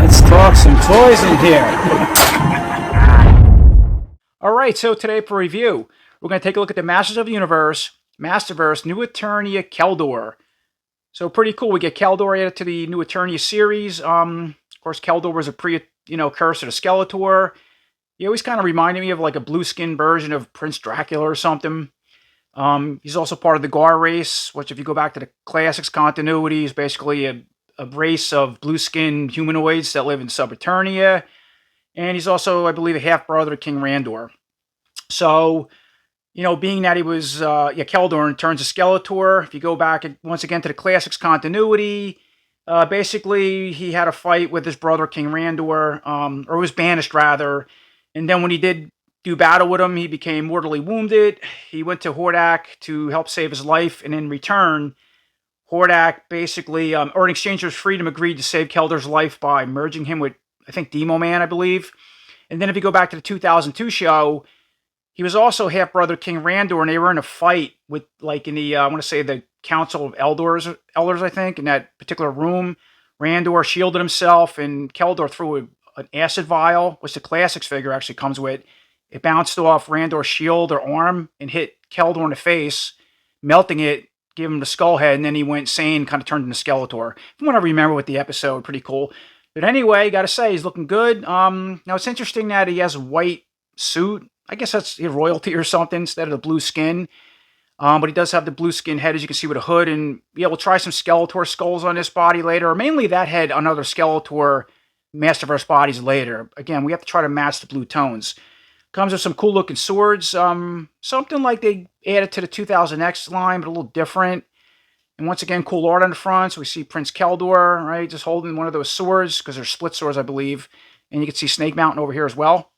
Let's talk some toys in here. Alright, so today for review, we're going to take a look at the Masters of the Universe, Masterverse, New Eternia KELDOR. So pretty cool. We get KELDOR added to the New Eternia series. Of course, KELDOR was a precursor to Skeletor. He always kind of reminded me of like a blue-skinned version of Prince Dracula or something. He's also part of the Gar race, which if you go back to the Classics continuity, is basically a race of blue-skinned humanoids that live in Sub Eternia. And he's also, I believe, a half-brother to King Randor. So, being that he was, KELDOR turns to Skeletor, if you go back once again to the Classics continuity, basically he had a fight with his brother King Randor, or was banished rather, and then when he did do battle with him, he became mortally wounded. He went to Hordak to help save his life, and in return, Hordak basically, or in exchange for his freedom, agreed to save KELDOR's life by merging him with, I think, Demo Man, I believe. And then if you go back to the 2002 show, he was also half-brother King Randor, and they were in a fight with, like, in the, I want to say, the Council of Elders, I think, in that particular room. Randor shielded himself, and KELDOR threw an acid vial, which the Classics figure actually comes with. It bounced off Randor's shield or arm and hit KELDOR in the face, melting it, gave him the skull head, and then he went insane, kind of turned into Skeletor. From what I remember with the episode, pretty cool. But anyway, gotta say, he's looking good. Now, it's interesting that he has a white suit. I guess that's royalty or something instead of the blue skin. But he does have the blue skin head, as you can see, with a hood. And yeah, we'll try some Skeletor skulls on this body later. Or mainly that head on other Skeletor Masterverse bodies later. Again, we have to try to match the blue tones. Comes with some cool looking swords. Something like they added to the 2000X line, but a little different. And once again, cool art on the front. So we see Prince KELDOR, right, just holding one of those swords, because they're split swords, I believe. And you can see Snake Mountain over here as well.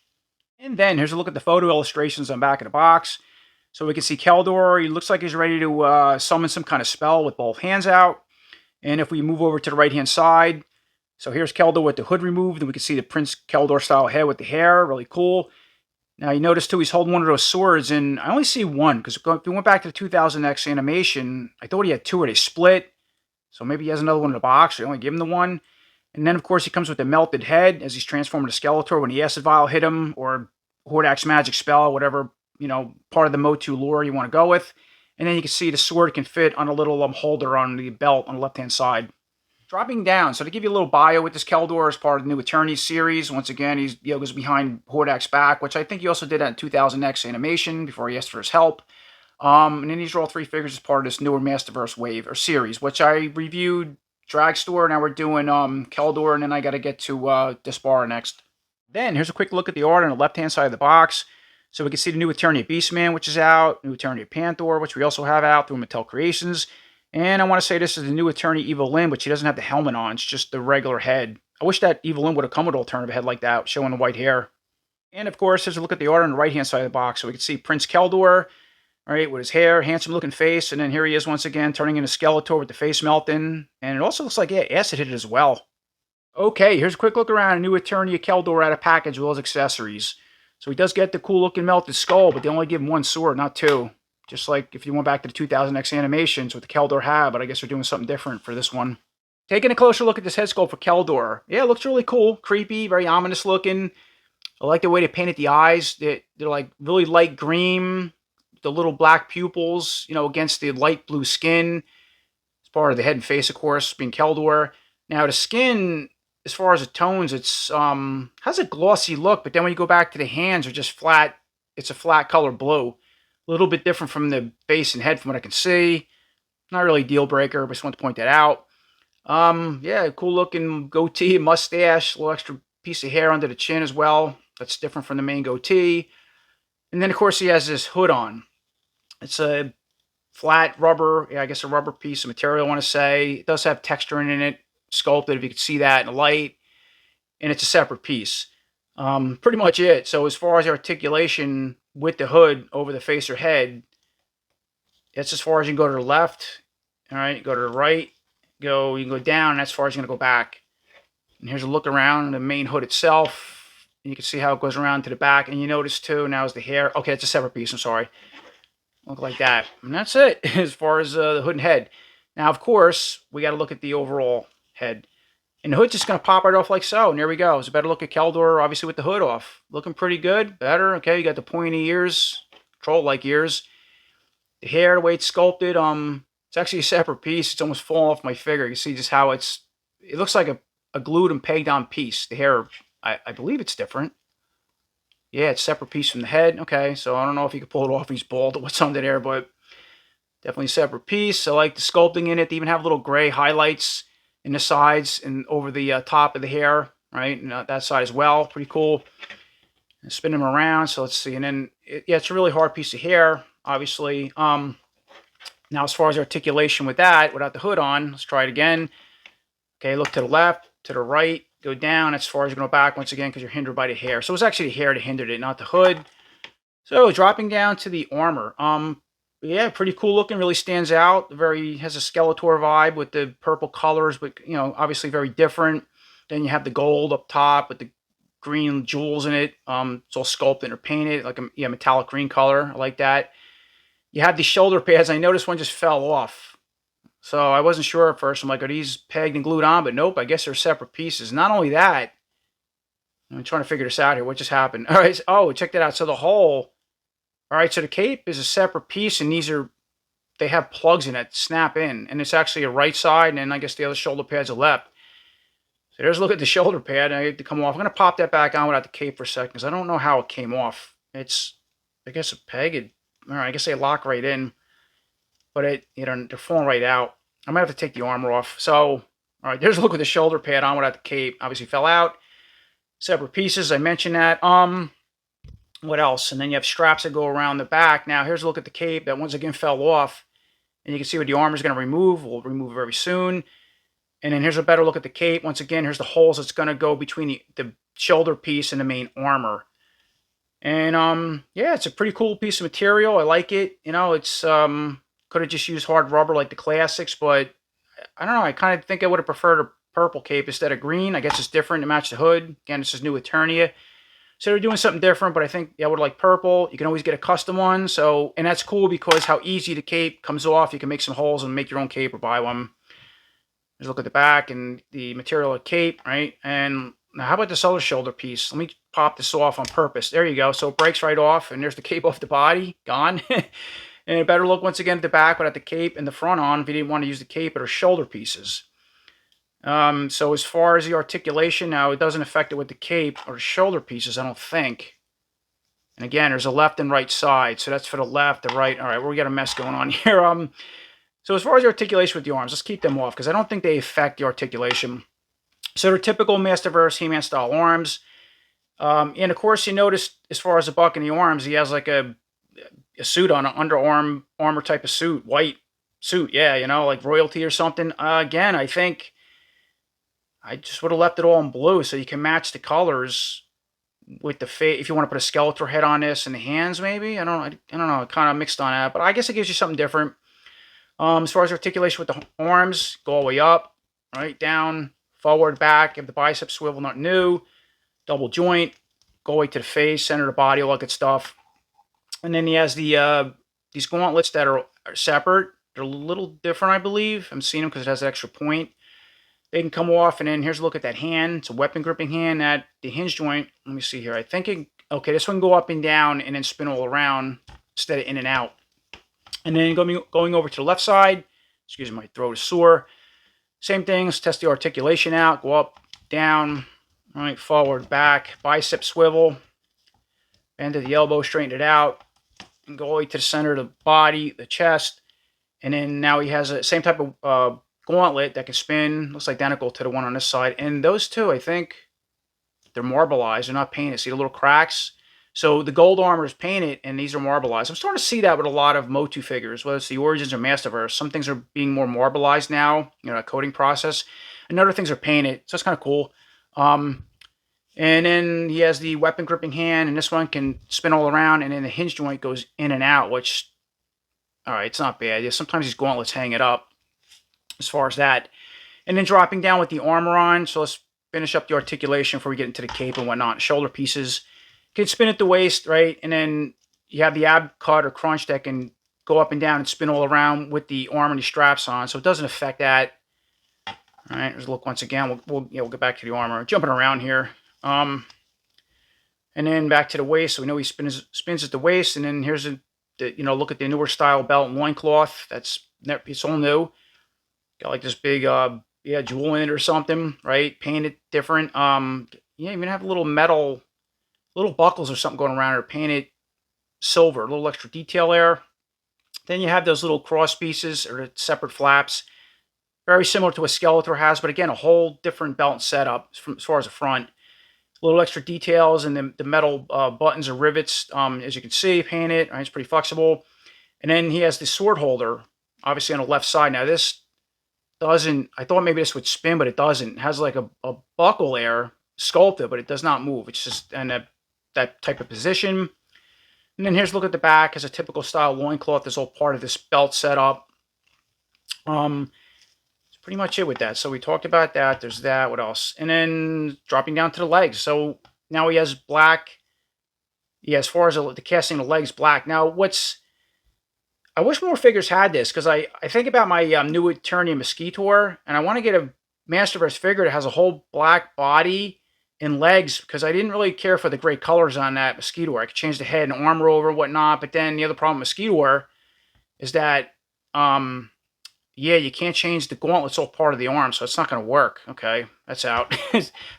And then here's a look at the photo illustrations on the back of the box. So we can see KELDOR. He looks like he's ready to summon some kind of spell with both hands out. And if we move over to the right-hand side, so here's KELDOR with the hood removed, and we can see the Prince KELDOR style head with the hair. Really cool. Now, you notice, too, he's holding one of those swords, and I only see one, because if we went back to the 2000X animation, I thought he had two, or they split. So maybe he has another one in the box, or they only give him the one. And then, of course, he comes with the melted head, as he's transforming to Skeletor when the acid vial hit him, or Hordak's magic spell, whatever, part of the MOTU lore you want to go with. And then you can see the sword can fit on a little holder on the belt on the left-hand side. Dropping down, so to give you a little bio with this KELDOR as part of the New Eternia series, once again, he's goes behind Hordak's back, which I think he also did that in 2000X animation before he asked for his help. And then these are all three figures as part of this newer Masterverse wave, or series, which I reviewed Dragstore. Now we're doing KELDOR, and then I got to get to Despara next. Then, here's a quick look at the art on the left-hand side of the box. So we can see the New Eternia Beastman, which is out, New Eternia Panther, which we also have out through Mattel Creations. And I want to say this is the New Eternia Evelyn, but she doesn't have the helmet on. It's just the regular head. I wish that Evelyn would have come with an alternative head like that, showing the white hair. And, of course, here's a look at the art on the right-hand side of the box. So we can see Prince KELDOR, right, with his hair, handsome-looking face. And then here he is once again, turning into Skeletor with the face melting. And it also looks like, yeah, acid hit it as well. Okay, here's a quick look around. New Eternia KELDOR out of package with all his accessories. So he does get the cool-looking melted skull, but they only give him one sword, not two. Just like if you went back to the 2000X animations with the KELDOR had, but I guess they're doing something different for this one. Taking a closer look at this head sculpt for KELDOR. Yeah, it looks really cool. Creepy, very ominous looking. I like the way they painted the eyes. They're like really light green. The little black pupils, against the light blue skin. It's part of the head and face, of course, being KELDOR. Now, the skin, as far as the tones, it's has a glossy look, but then when you go back to the hands, are just flat. It's a flat color blue. A little bit different from the face and head from what I can see. Not really a deal breaker, but just want to point that out. Yeah, cool looking goatee, mustache, a little extra piece of hair under the chin as well. That's different from the main goatee. And then, of course, he has this hood on. It's a flat rubber, I guess a rubber piece of material, I want to say. It does have texture in it, sculpted, if you can see that in the light. And it's a separate piece. Pretty much it. So as far as articulation with the hood over the face or head, that's as far as you can go to the left. All right, go to the right. You can go down, and that's as far as you're going to go back. And here's a look around the main hood itself. And you can see how it goes around to the back. And you notice, too, now is the hair. Okay, it's a separate piece. I'm sorry. Look like that. And that's it as far as the hood and head. Now, of course, we got to look at the overall head. And the hood's just going to pop right off like so. And there we go. It's a better look at Keldor, obviously, with the hood off. Looking pretty good. Better. Okay, you got the pointy ears. Troll-like ears. The hair, the way it's sculpted, it's actually a separate piece. It's almost falling off my finger. You see just how it looks like a glued and pegged on piece. The hair, I believe it's different. Yeah, it's a separate piece from the head. Okay, so I don't know if you can pull it off. He's bald or what's under there, but definitely a separate piece. I like the sculpting in it. They even have little gray highlights in the sides and over the top of the hair, right? And that side as well. Pretty cool. And spin them around. So let's see. And then, yeah, it's a really hard piece of hair, obviously. Now, as far as articulation with that, without the hood on, let's try it again. Okay, look to the left, to the right, go down as far as you go back once again because you're hindered by the hair. So it was actually the hair that hindered it, not the hood. So dropping down to the armor. Yeah, pretty cool looking, really stands out. Has a Skeletor vibe with the purple colors, but, you know, obviously very different. Then you have the gold up top with the green jewels in it. It's all sculpted or painted, like a metallic green color. I like that. You have these shoulder pads. I noticed one just fell off. So I wasn't sure at first. I'm like, are these pegged and glued on? But nope, I guess they're separate pieces. Not only that, I'm trying to figure this out here. What just happened? All right. Oh, check that out. So the hole. All right, so the cape is a separate piece, and they have plugs in it, snap in, and it's actually a right side, and then I guess the other shoulder pad's a left. So there's a look at the shoulder pad. I had to come off. I'm going to pop that back on without the cape for a second, because I don't know how it came off. It's, I guess, a peg. All right, I guess they lock right in, but they're falling right out. I might have to take the armor off. So, all right, there's a look with the shoulder pad on without the cape. Obviously fell out. Separate pieces, I mentioned that. What else? And then you have straps that go around the back. Now, here's a look at the cape that once again fell off. And you can see what the armor is going to remove. We'll remove it very soon. And then here's a better look at the cape. Once again, here's the holes that's going to go between the shoulder piece and the main armor. And, yeah, it's a pretty cool piece of material. I like it. You know, it's, could have just used hard rubber like the classics, but I don't know. I kind of think I would have preferred a purple cape instead of green. I guess it's different to match the hood. Again, this is new Eternia. So they're doing something different, but I think I would like purple. You can always get a custom one. So, and that's cool because how easy the cape comes off. You can make some holes and make your own cape or buy one. Just look at the back and the material of the cape, right? And now how about this other shoulder piece? Let me pop this off on purpose. There you go. So it breaks right off, and there's the cape off the body, gone. And a better look once again at the back without the cape and the front on if you didn't want to use the cape or shoulder pieces. So as far as the articulation, now it doesn't affect it with the cape or the shoulder pieces, I don't think. And again, there's a left and right side, so that's for the left, the right. All right, we got a mess going on here. So as far as the articulation with the arms, let's keep them off because I don't think they affect the articulation. So they're typical Masterverse He-Man style arms. And of course, you notice as far as the buck and the arms, he has like a suit on, an underarm armor type of suit, white suit, yeah, you know, like royalty or something. Again, I think I just would have left it all in blue so you can match the colors with the face. If you want to put a Skeletor head on this and the hands, maybe I don't know. Kind of mixed on that, but I guess it gives you something different. As far as articulation with the arms, go all the way up, right down, forward, back. If the bicep swivel, not new, double joint, go all the way to the face, center of the body, all that good stuff. And then he has the these gauntlets that are separate. They're a little different, I believe. I'm seeing them because it has an extra point. They can come off, and then here's a look at that hand. It's a weapon gripping hand. At the hinge joint, let me see here. I think okay, this one can go up and down and then spin all around instead of in and out. And then going over to the left side, excuse me, my throat is sore. Same thing, let's test the articulation out. Go up, down, right, forward, back, bicep swivel, bend to the elbow, straighten it out, and go all the way to the center of the body, the chest. And then now he has the same type of gauntlet that can spin. Looks identical to the one on this side. And those two, I think, they're marbleized. They're not painted. See the little cracks? So the gold armor is painted, and these are marbleized. I'm starting to see that with a lot of MOTU figures, whether it's the Origins or Masterverse. Some things are being more marbleized now, you know, a coating process. And other things are painted, so it's kind of cool. And then he has the weapon gripping hand, and this one can spin all around, and then the hinge joint goes in and out, which, all right, it's not bad. Yeah, sometimes these gauntlets hang it up as far as that. And then dropping down with the armor on. So let's finish up the articulation before we get into the cape and whatnot. Shoulder pieces. You can spin at the waist, right? And then you have the ab cut or crunch that can go up and down and spin all around with the arm and the straps on, so it doesn't affect that. All right, there's a look once again. We'll get back to the armor. Jumping around here. And then back to the waist. So we know he spins at the waist, and then here's look at the newer style belt and loincloth. It's all new. Got like this big jewel in it or something, right? Painted different. Even have little metal, little buckles or something going around it, painted silver, a little extra detail there. Then you have those little cross pieces or separate flaps. Very similar to what Skeletor has, but again, a whole different belt and setup as far as the front. Little extra details and the metal buttons or rivets, as you can see, painted. Right, it's pretty flexible. And then he has the sword holder, obviously on the left side. Now this doesn't, I thought maybe this would spin, but it doesn't. It has like a buckle there, sculpted, but it does not move. It's just in that type of position. And then here's a look at the back as a typical style loincloth. Is all part of this belt setup. Pretty much it with that. So we talked about that. There's that. What else? And then dropping down to the legs. So now he has black. Yeah, as far as the casting of the legs, black. Now, I wish more figures had this, because I think about my new Eternia Mosquitor, and I want to get a Masterverse figure that has a whole black body and legs, because I didn't really care for the gray colors on that Mosquitor. I could change the head and armor over and whatnot, but then the other problem with Mosquitor is that yeah, you can't change the gauntlets, all part of the arm, so it's not going to work. Okay, that's out.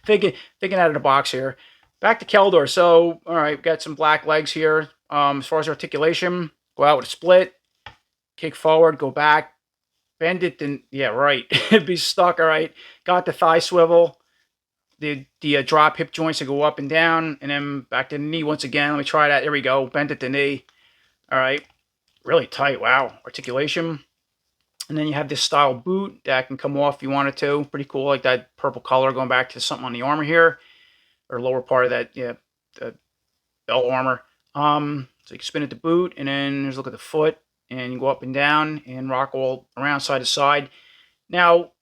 thinking out of the box here. Back to Keldor. So, all right, we've got some black legs here. As far as articulation, go out with a split, kick forward, go back, bend it, then, yeah, right. It'd be stuck, all right. Got the thigh swivel, the drop hip joints to go up and down, and then back to the knee once again. Let me try that. There we go. Bend at the knee. All right. Really tight. Wow. Articulation. And then you have this style boot that can come off if you wanted to. Pretty cool, like that purple color going back to something on the armor here. Or lower part of that, yeah, the belt armor. So you can spin at the boot, and then there's a look at the foot. And you go up and down and rock all around side to side. Now,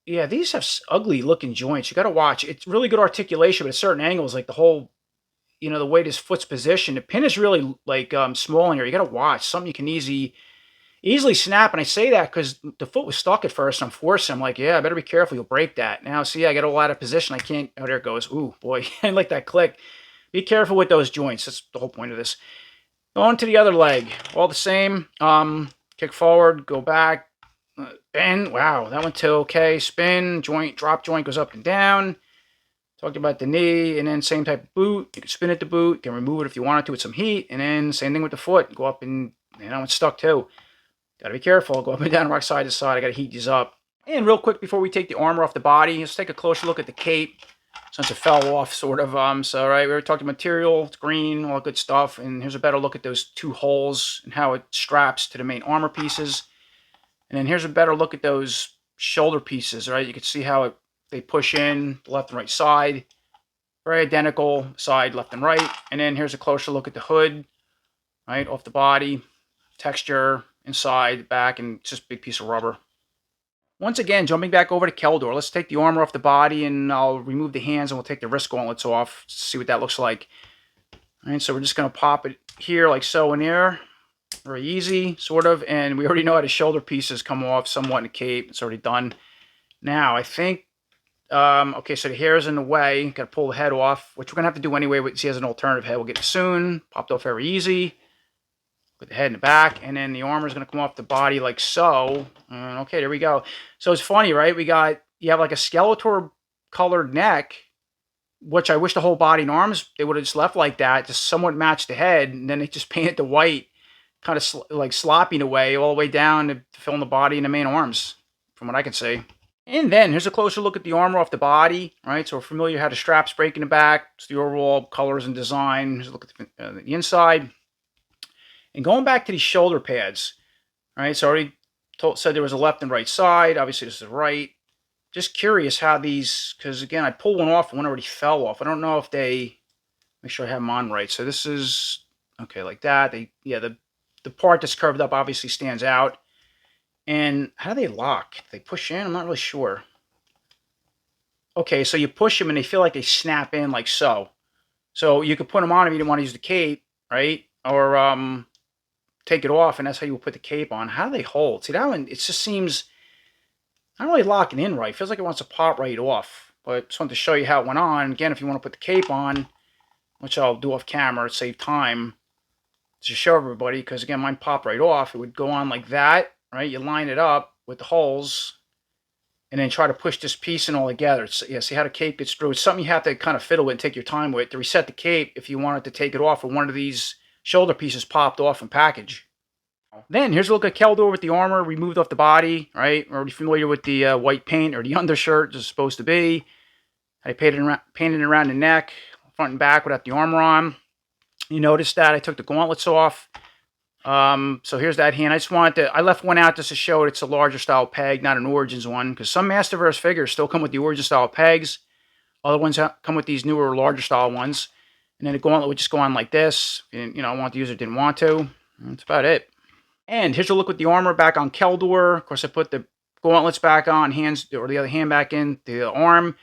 yeah, these have ugly looking joints. You got to watch. It's really good articulation, but at certain angles, like the whole, the way this foot's positioned. The pin is really like small in here. You got to watch. Something you can easily snap, and I say that because the foot was stuck at first. I'm forcing. I'm like, yeah, I better be careful. You'll break that. Now, see, I got all out of position. I can't. Oh, there it goes. Ooh, boy, I didn't like that click. Be careful with those joints. That's the whole point of this. Going to the other leg. All the same. Kick forward, go back, bend. Wow, that one too. Okay, spin, joint, drop joint goes up and down. Talked about the knee, and then same type of boot. You can spin at the boot. You can remove it if you wanted to with some heat, and then same thing with the foot. Go up and it's stuck too. Got to be careful. Go up and down, rock side to side. I got to heat these up. And real quick before we take the armor off the body, let's take a closer look at the cape, since it fell off, sort of. So, right, we already talked material. It's green, all good stuff. And here's a better look at those two holes and how it straps to the main armor pieces. And then here's a better look at those shoulder pieces, right? You can see how they push in the left and right side. Very identical side, left and right. And then here's a closer look at the hood, right, off the body. Texture, inside, back, and it's just a big piece of rubber. Once again, jumping back over to Keldor, let's take the armor off the body, and I'll remove the hands, and we'll take the wrist gauntlets off to see what that looks like. All right, so we're just going to pop it here like so in there. Very easy, sort of, and we already know how the shoulder pieces come off somewhat in the cape. It's already done. Now, I think, okay, so the hair is in the way. Got to pull the head off, which we're going to have to do anyway. But he has an alternative head. We'll get it soon. Popped off very easy. Put the head in the back, and then the armor is going to come off the body like so. Okay, there we go. So it's funny, right? You have like a Skeletor colored neck, which I wish the whole body and arms, they would have just left like that, just somewhat match the head, and then they just painted the white, kind of like slopping away all the way down to fill in the body and the main arms, from what I can see. And then here's a closer look at the armor off the body, right? So we're familiar how the straps break in the back. It's the overall colors and design. Here's a look at the inside. And going back to these shoulder pads, right? So I already said there was a left and right side. Obviously, this is right. Just curious how these, because again, I pulled one off and one already fell off. I don't know if they, make sure I have them on right. So this is, okay, like that. The part that's curved up obviously stands out. And how do they lock? They push in? I'm not really sure. Okay, so you push them and they feel like they snap in like so. So you could put them on if you didn't want to use the cape, right? Or, take it off, and that's how you would put the cape on. How do they hold? See, that one, it just seems not really locking in right. It feels like it wants to pop right off. But just wanted to show you how it went on. Again, if you want to put the cape on, which I'll do off camera to save time, to show everybody, because again, mine popped right off. It would go on like that, right? You line it up with the holes, and then try to push this piece in all together. Yeah, see how the cape gets through. It's something you have to kind of fiddle with and take your time with to reset the cape if you wanted to take it off, or one of these shoulder pieces popped off in package. Then here's a look at Keldor with the armor removed off the body, right? We're already familiar with the white paint, or the undershirt is supposed to be. I painted it around the neck, front and back without the armor on. You notice that I took the gauntlets off. So here's that hand. I just wanted to, I left one out just to show it's a larger style peg, not an Origins one, because some Masterverse figures still come with the Origin style pegs. Other ones come with these newer, larger style ones. And then the gauntlet would just go on like this. And, I want to use it, didn't want to. That's about it. And here's a look with the armor back on Keldor. Of course, I put the gauntlets back on, hands, or the other hand back in the arm.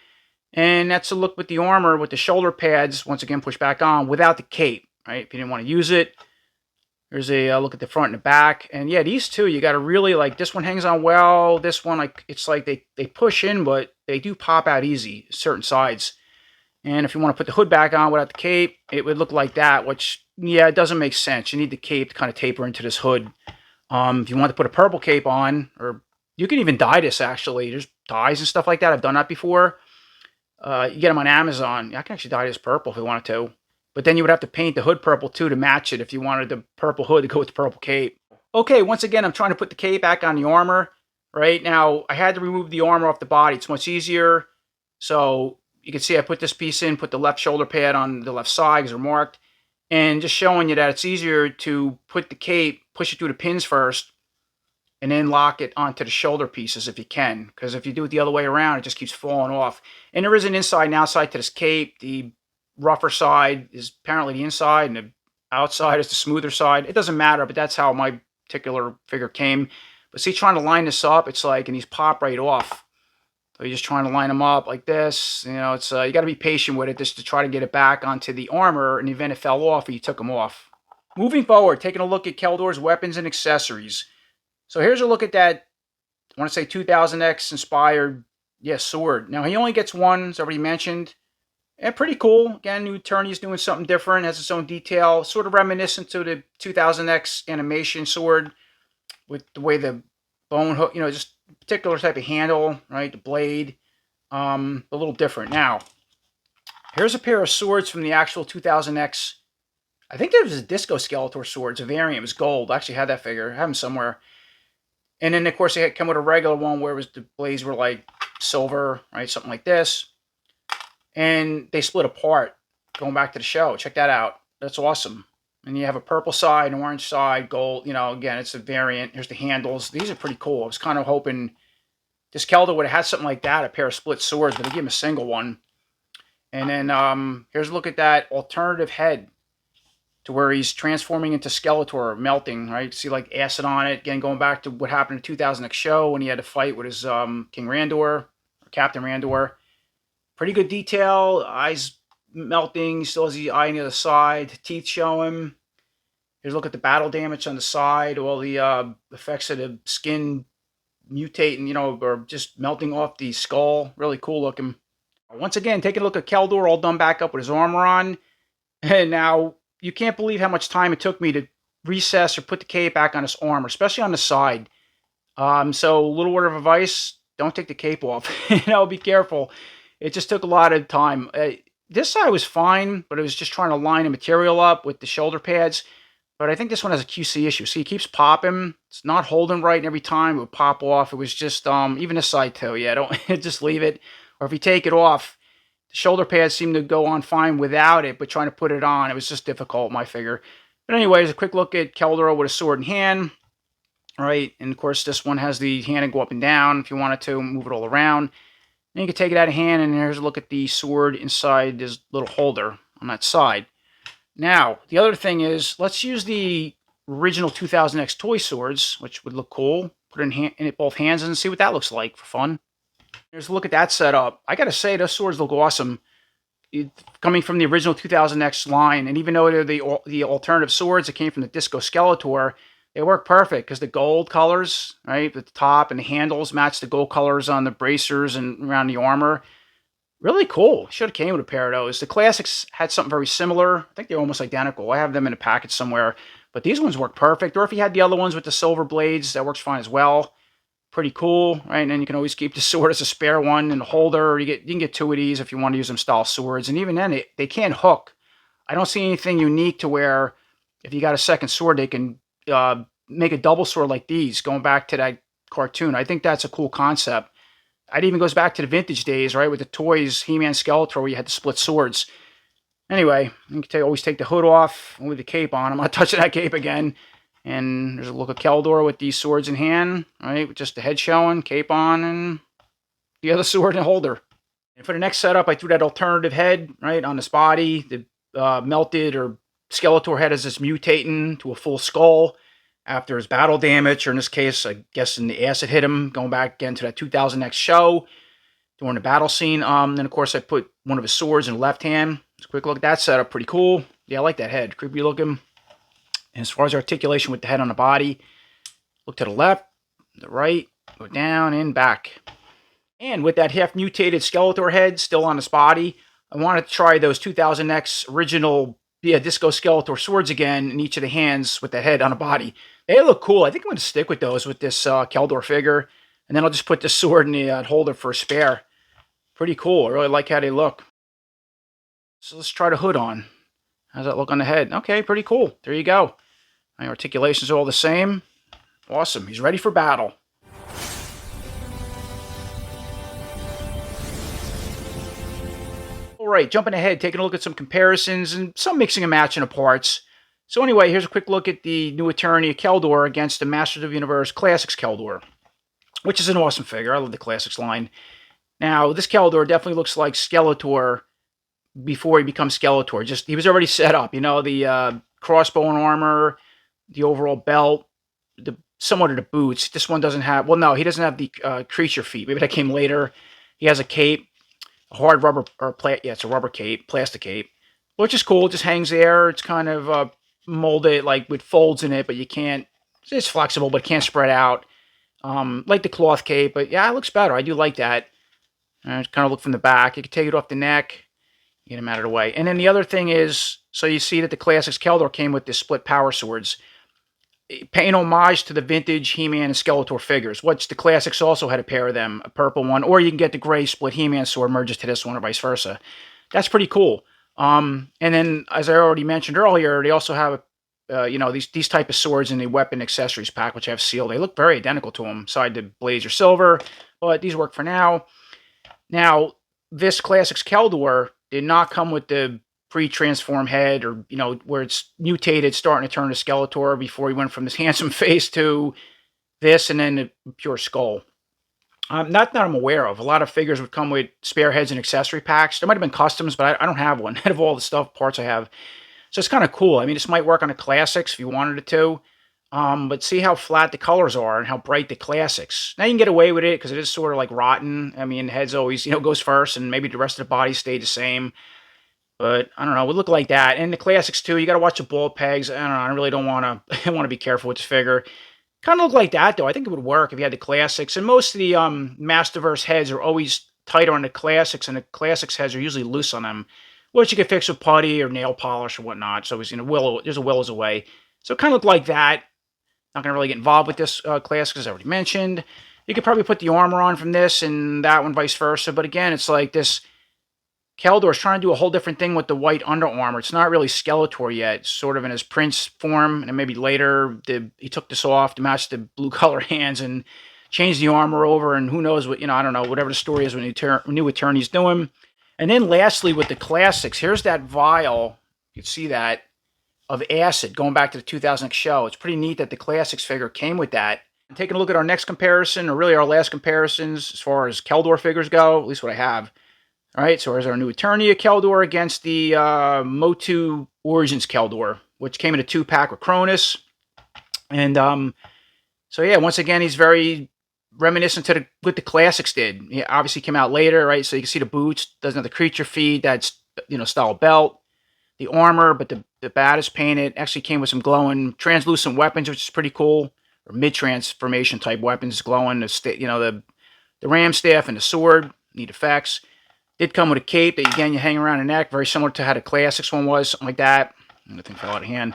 And that's a look with the armor with the shoulder pads, once again, pushed back on without the cape, right? If you didn't want to use it. There's a look at the front and the back. And yeah, these two, you got to really, like, this one hangs on well. This one, like, it's like they push in, but they do pop out easy, certain sides. And if you want to put the hood back on without the cape, it would look like that, which, yeah, it doesn't make sense. You need the cape to kind of taper into this hood. If you want to put a purple cape on, or you can even dye this, actually. There's dyes and stuff like that. I've done that before. You get them on Amazon. I can actually dye this purple if you wanted to. But then you would have to paint the hood purple, too, to match it if you wanted the purple hood to go with the purple cape. Okay, once again, I'm trying to put the cape back on the armor. Right now, I had to remove the armor off the body. It's much easier. So you can see I put this piece in, put the left shoulder pad on the left side because they're marked. And just showing you that it's easier to put the cape, push it through the pins first, and then lock it onto the shoulder pieces if you can. Because if you do it the other way around, it just keeps falling off. And there is an inside and outside to this cape. The rougher side is apparently the inside, and the outside is the smoother side. It doesn't matter, but that's how my particular figure came. But see, trying to line this up, it's like, and these pop right off. So you're just trying to line them up like this. It's you got to be patient with it just to try to get it back onto the armor in the event it fell off or you took them off. Moving forward, taking a look at Keldor's weapons and accessories. So here's a look at that, I want to say 2000X inspired, sword. Now he only gets one, as already mentioned. And pretty cool. Again, new Eternia's doing something different, has its own detail, sort of reminiscent to the 2000X animation sword with the way the bone hook, just particular type of handle, right? The blade, a little different. Now, here's a pair of swords from the actual 2000X. I think there was a Disco Skeletor sword. It's a variant. It was gold. I actually had that figure. I have them somewhere. And then, of course, they had come with a regular one where the blades were like silver, right? Something like this. And they split apart going back to the show. Check that out. That's awesome. And you have a purple side, an orange side, gold. Again, it's a variant. Here's the handles. These are pretty cool. I was kind of hoping this Keldor would have had something like that, a pair of split swords, but they give him a single one. And then here's a look at that alternative head to where he's transforming into Skeletor, melting, right? See, like, acid on it. Again, going back to what happened in 2000X show when he had to fight with his King Randor, or Captain Randor. Pretty good detail. Eyes melting. Still has the eye on the other side. Teeth show him. Here's a look at the battle damage on the side. All the effects of the skin mutating, or just melting off the skull. Really cool looking. Once again, taking a look at Keldor all done back up with his armor on. And now, you can't believe how much time it took me to recess or put the cape back on his armor, especially on the side. So, little word of advice, don't take the cape off. Be careful. It just took a lot of time. This side was fine, but it was just trying to line the material up with the shoulder pads. But I think this one has a QC issue. See, it keeps popping. It's not holding right, and every time it would pop off. It was just, even this side too. Yeah, don't just leave it. Or if you take it off, the shoulder pads seem to go on fine without it, but trying to put it on, it was just difficult, my figure. But anyways, a quick look at Keldor with a sword in hand. Right, and of course this one has the hand to go up and down if you wanted to, move it all around. Then you can take it out of hand, and here's a look at the sword inside this little holder on that side. Now, the other thing is, let's use the original 2000X toy swords, which would look cool. Put it in both hands and see what that looks like for fun. Here's a look at that setup. I gotta say, those swords look awesome. Coming from the original 2000X line, and even though they're the alternative swords that came from the Disco Skeletor, They work perfect because the gold colors, right, at the top and the handles match the gold colors on the bracers and around the armor. Really cool. Should have came with a pair of those. The classics had something very similar. I think they're almost identical. I have them in a package somewhere. But these ones work perfect. Or if you had the other ones with the silver blades, that works fine as well. Pretty cool, right? And then you can always keep the sword as a spare one in the holder. You can get two of these if you want to use them style swords. And even then, they can't hook. I don't see anything unique to where if you got a second sword, they can make a double sword like these, going back to that cartoon. I think that's a cool concept. It even goes back to the vintage days, right, with the toys, He-Man, Skeletor, where you had to split swords. Anyway, you can always take the hood off and leave the cape on. I'm not touching that cape again. And there's a look of Keldor with these swords in hand, right, with just the head showing, cape on, and the other sword in the holder. And for the next setup, I threw that alternative head, right, on this body. The melted or Skeletor head is just mutating to a full skull after his battle damage, or in this case, I guess in the acid hit him, going back again to that 2000X show during the battle scene. Then, of course, I put one of his swords in the left hand. Just a quick look at that setup. Pretty cool. Yeah, I like that head. Creepy looking. And as far as articulation with the head on the body, look to the left, the right, go down and back. And with that half-mutated Skeletor head still on his body, I wanted to try those 2000X original Disco Skeletor swords again in each of the hands with the head on the body. They look cool. I think I'm going to stick with those with this Keldor figure. And then I'll just put this sword in the holder for a spare. Pretty cool. I really like how they look. So let's try the hood on. How's that look on the head? Okay, pretty cool. There you go. My articulations are all the same. Awesome. He's ready for battle. Alright, jumping ahead, taking a look at some comparisons and some mixing and matching of parts. So anyway, here's a quick look at the new Eternia KELDOR against the Masters of the Universe Classics KELDOR, which is an awesome figure. I love the Classics line. Now, this KELDOR definitely looks like Skeletor before he becomes Skeletor. He was already set up, you know, the crossbow and armor, the overall belt, somewhat of the boots. This one doesn't have, well, no, he doesn't have the creature feet. Maybe that came later. He has a cape. A hard rubber, it's a rubber cape, plastic cape, which is cool. It just hangs there. It's kind of molded, like with folds in it, but you can't, it's flexible, but it can't spread out. Like the cloth cape, but yeah, it looks better. I do like that. Kind of look from the back. You can take it off the neck, get him out of the way. And then the other thing is, so you see that the Classics KELDOR came with the split power swords, paying homage to the vintage He-Man and Skeletor figures, which the Classics also had a pair of them, a purple one, or you can get the gray split He-Man sword merges to this one or vice versa. That's pretty cool. And then, as I already mentioned earlier, they also have, these type of swords in the weapon accessories pack, which I have sealed. They look very identical to them. Side the blades are silver, but these work for now. Now, this Classics KELDOR did not come with the pre-transform head, or where it's mutated, starting to turn to Skeletor before he went from this handsome face to this and then a pure skull. Not that I'm aware of. A lot of figures would come with spare heads and accessory packs. There might have been customs, but I don't have one out of all the parts I have. So it's kind of cool. I mean, this might work on the Classics if you wanted it to. But see how flat the colors are and how bright the Classics. Now you can get away with it because it is sort of like rotten. I mean, the head's always, goes first, and maybe the rest of the body stayed the same. But I don't know, it would look like that. And the Classics too, you got to watch the ball pegs. I don't know, I really don't want to. I want to be careful with this figure. Kind of look like that though. I think it would work if you had the Classics. And most of the Masterverse heads are always tighter on the Classics, and the Classics heads are usually loose on them, which you can fix with putty or nail polish or whatnot. So it's there's a will is a way. So it kind of look like that. Not gonna really get involved with this Classics, as I already mentioned. You could probably put the armor on from this and that one, vice versa. But again, it's like this. KELDOR is trying to do a whole different thing with the white under armor. It's not really Skeletor yet. It's sort of in his Prince form, and then maybe later he took this off to match the blue color hands and changed the armor over, and who knows what, I don't know, whatever the story is when New Eternia's doing. And then lastly with the Classics, here's that vial, you can see that, of acid going back to the 2000 show. It's pretty neat that the Classics figure came with that. And taking a look at our next comparison, or really our last comparisons as far as KELDOR figures go, at least what I have. All right, so here's our new Eternia KELDOR against the MOTU Origins KELDOR, which came in a 2-pack with Cronus. And so yeah, once again, he's very reminiscent to what the Classics did. He obviously came out later, right? So you can see the boots, doesn't have the creature feet, that's style belt, the armor, but the the bat is painted. Actually came with some glowing translucent weapons, which is pretty cool. Or mid-transformation type weapons glowing. The ram staff and the sword. Neat effects. Did come with a cape that, again, you hang around the neck. Very similar to how the Classics one was. Something like that. Nothing fell out of hand.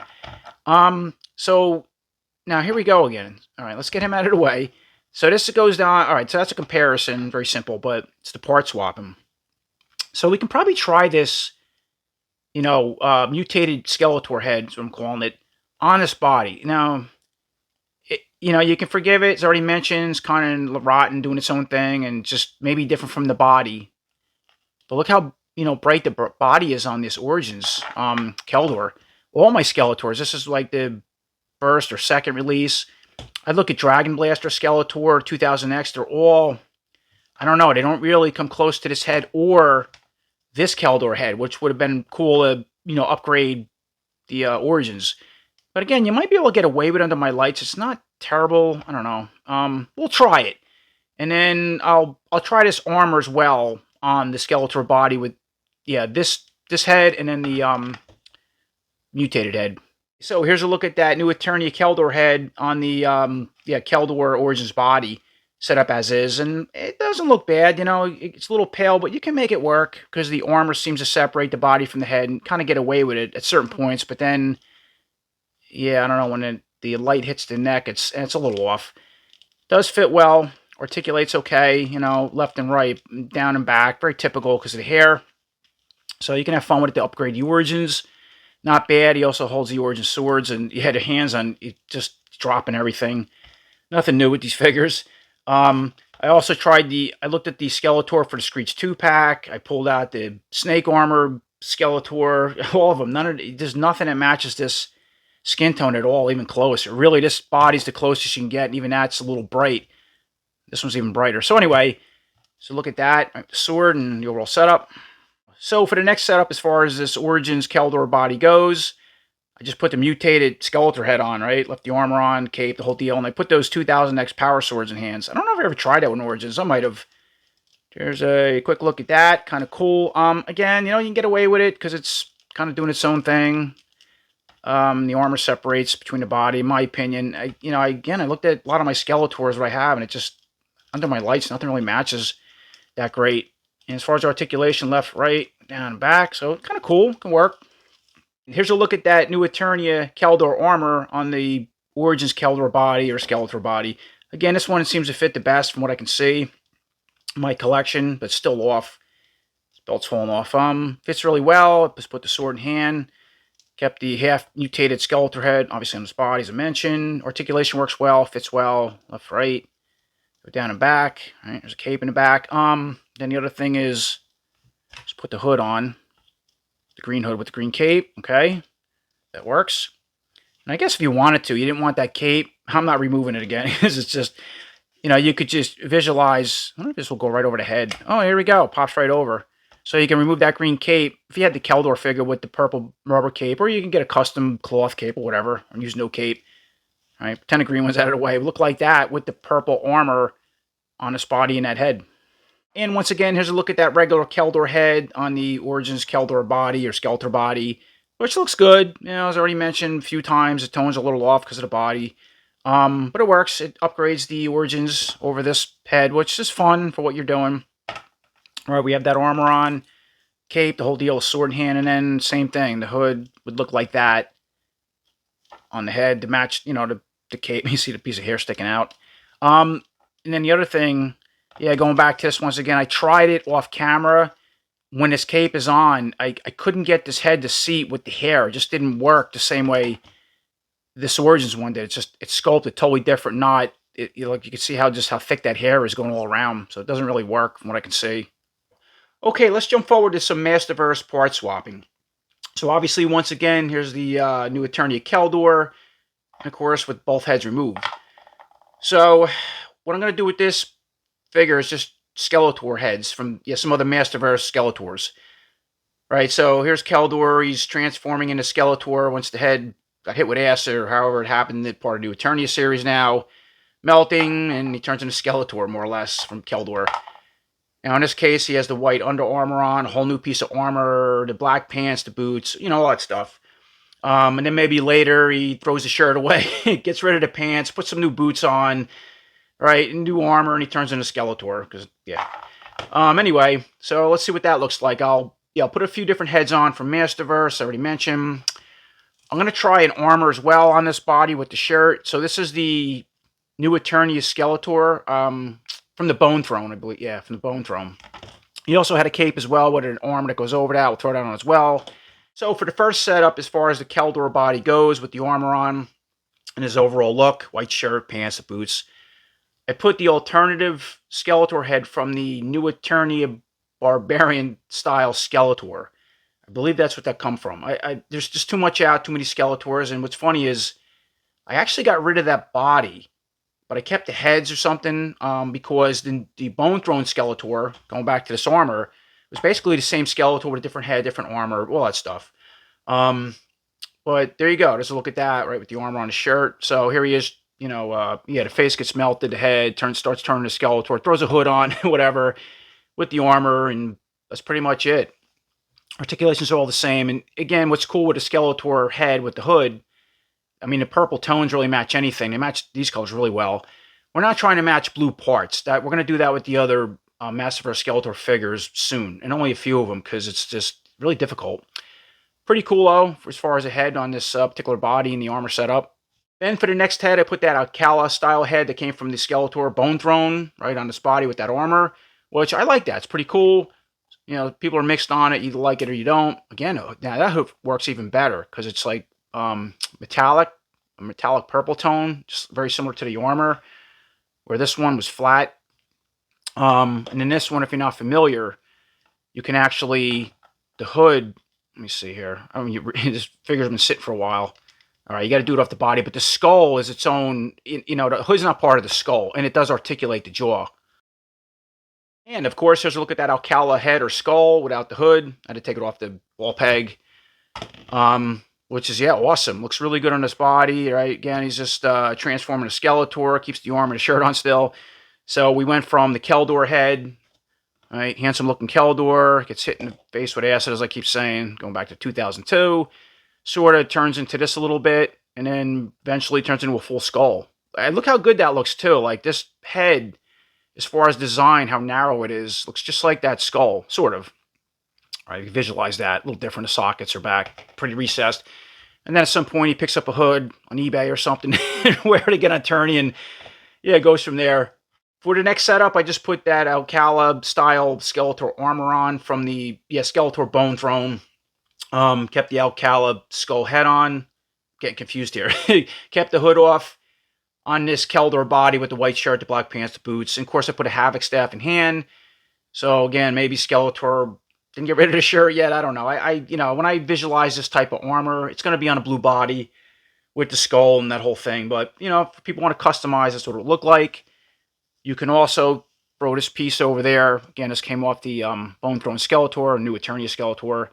So, now here we go again. All right, let's get him out of the way. So this goes down. All right, so that's a comparison. Very simple, but it's the part swapping. So we can probably try this, mutated Skeletor head, is what I'm calling it, on this body. Now, you can forgive it. It's already mentioned. It's kind of rotten, doing its own thing, and just maybe different from the body. But look how, bright the body is on this Origins Keldor. All my Skeletors, this is like the first or second release. I look at Dragon Blaster Skeletor 2000X. They're all, I don't know, they don't really come close to this head or this Keldor head, which would have been cool to, upgrade the Origins. But again, you might be able to get away with it under my lights. It's not terrible. I don't know. We'll try it. And then I'll try this armor as well on the Skeletor body with, this head and then the mutated head. So here's a look at that new Eternia Keldor head on the Keldor Origins body, set up as is, and it doesn't look bad. It's a little pale, but you can make it work because the armor seems to separate the body from the head and kind of get away with it at certain points. But then, I don't know, when the light hits the neck, it's a little off. Does fit well, articulates okay, left and right, down and back, very typical because of the hair. So you can have fun with it to upgrade the Origins. Not bad. He also holds the Origin swords, and you had your hands on it, just dropping everything. Nothing new with these figures. I also I looked at the Skeletor for the Screech 2-pack. I pulled out the Snake Armor Skeletor, all of them. There's nothing that matches this skin tone at all, even close. Really, this body's the closest you can get, and even that's a little bright. This one's even brighter. So anyway, look at that. The sword and the overall setup. So for the next setup, as far as this Origins Keldor body goes, I just put the mutated Skeletor head on, right? Left the armor on, cape, the whole deal, and I put those 2000X power swords in hands. I don't know if I ever tried that with Origins. I might have. There's a quick look at that. Kind of cool. Again, you can get away with it because it's kind of doing its own thing. The armor separates between the body, in my opinion. I looked at a lot of my Skeletors, what I have, and it just, under my lights, nothing really matches that great. And as far as articulation, left, right, down, and back, so kind of cool, can work. Here's a look at that new Eternia Keldor armor on the Origins Keldor body or Skeletor body. Again, this one seems to fit the best from what I can see in my collection, but still off. This belt's falling off. Fits really well. Just put the sword in hand. Kept the half-mutated Skeletor head, obviously on his body, as I mentioned. Articulation works well, fits well, left, right. Go down and back. All right, there's a cape in the back. Then the other thing is, just put the hood on. The green hood with the green cape. Okay, that works. And I guess if you wanted to, you didn't want that cape, I'm not removing it again. It's just, you could just visualize. I wonder if this will go right over the head. Oh, here we go. Pops right over. So you can remove that green cape. If you had the Keldor figure with the purple rubber cape, or you can get a custom cloth cape or whatever, and use no cape. All right, pretend the green one's out of the way. It would look like that with the purple armor on his body and that head. And once again, here's a look at that regular Keldor head on the Origins Keldor body or Skeletor body, which looks good. As I already mentioned a few times, the tone's a little off because of the body. But it works. It upgrades the Origins over this head, which is fun for what you're doing. All right, we have that armor on, cape, the whole deal, sword in hand, and then same thing. The hood would look like that on the head to match, the cape. You see the piece of hair sticking out. And then the other thing, going back to this once again, I tried it off camera. When this cape is on, I couldn't get this head to seat with the hair. It just didn't work the same way this Origins one did. It's sculpted totally different. You can see how thick that hair is going all around. So it doesn't really work from what I can see. Okay, let's jump forward to some Masterverse part swapping. So obviously, once again, here's the new Eternia Keldor, and of course, with both heads removed. So what I'm going to do with this figure is just Skeletor heads from some other Masterverse Skeletors. Right, so here's Keldor. He's transforming into Skeletor once the head got hit with acid, or however it happened. It's part of the new Eternia series now. Melting, and he turns into Skeletor, more or less, from Keldor. Now, in this case, he has the white Under Armour on, a whole new piece of armor, the black pants, the boots, all that stuff. And then maybe later he throws the shirt away, gets rid of the pants, puts some new boots on, right, new armor, and he turns into Skeletor. Because yeah. Anyway, so let's see what that looks like. I'll put a few different heads on from Masterverse. I already mentioned. I'm gonna try an armor as well on this body with the shirt. So this is the new Eternia Skeletor from the Bone Throne, I believe. Yeah, from the Bone Throne. He also had a cape as well with an armor that goes over that. We'll throw that on as well. So for the first setup, as far as the Keldor body goes, with the armor on and his overall look, white shirt, pants, boots, I put the alternative Skeletor head from the new Eternia Barbarian style Skeletor. I believe that's what that come from. There's just too much out, too many Skeletors, and what's funny is I actually got rid of that body, but I kept the heads or something because the Bone Throne Skeletor, going back to this armor, was basically the same Skeletor with a different head, different armor, all that stuff. But there you go. Just a look at that, right, with the armor on the shirt. So here he is, the face gets melted, the head starts turning to Skeletor, throws a hood on, whatever, with the armor, and that's pretty much it. Articulations are all the same. And again, what's cool with the Skeletor head with the hood, I mean, the purple tones really match anything. They match these colors really well. We're not trying to match blue parts. We're going to do that with the other Masterverse Skeletor figures soon, and only a few of them because it's just really difficult. Pretty cool, though, as far as the head on this particular body and the armor setup. Then for the next head, I put that Alcala-style head that came from the Skeletor Bone Throne, right, on this body with that armor, which I like that. It's pretty cool. People are mixed on it. You either like it or you don't. Again, now that hood works even better because it's like a metallic purple tone, just very similar to the armor, where this one was flat. And then this one, if you're not familiar, you can actually, the hood, let me see here. I mean, this figure's been sitting for a while. All right, you got to do it off the body, but the skull is its own, the hood's not part of the skull, and it does articulate the jaw. And, of course, there's a look at that Alcala head or skull without the hood. I had to take it off the wall peg, which is, awesome. Looks really good on this body, right? Again, he's just transforming a Skeletor, keeps the armor and the shirt on still. So we went from the Keldor head, right, handsome-looking Keldor, gets hit in the face with acid, as I keep saying, going back to 2002. Sort of turns into this a little bit, and then eventually turns into a full skull. Look how good that looks, too. Like, this head, as far as design, how narrow it is, looks just like that skull, sort of. All right, you visualize that. A little different. The sockets are back, pretty recessed. And then at some point, he picks up a hood on eBay or something, where to get an Eternia, and it goes from there. For the next setup, I just put that Alcala-style Skeletor armor on from the Skeletor Bone Throne. Kept the Alcala skull head on. Getting confused here. Kept the hood off on this Keldor body with the white shirt, the black pants, the boots. And of course, I put a Havoc staff in hand. So again, maybe Skeletor didn't get rid of the shirt yet. I don't know. When I visualize this type of armor, it's going to be on a blue body with the skull and that whole thing. But if people want to customize, that's what it would look like. You can also throw this piece over there. Again, this came off the Bone Throne Skeletor, new Eternia Skeletor.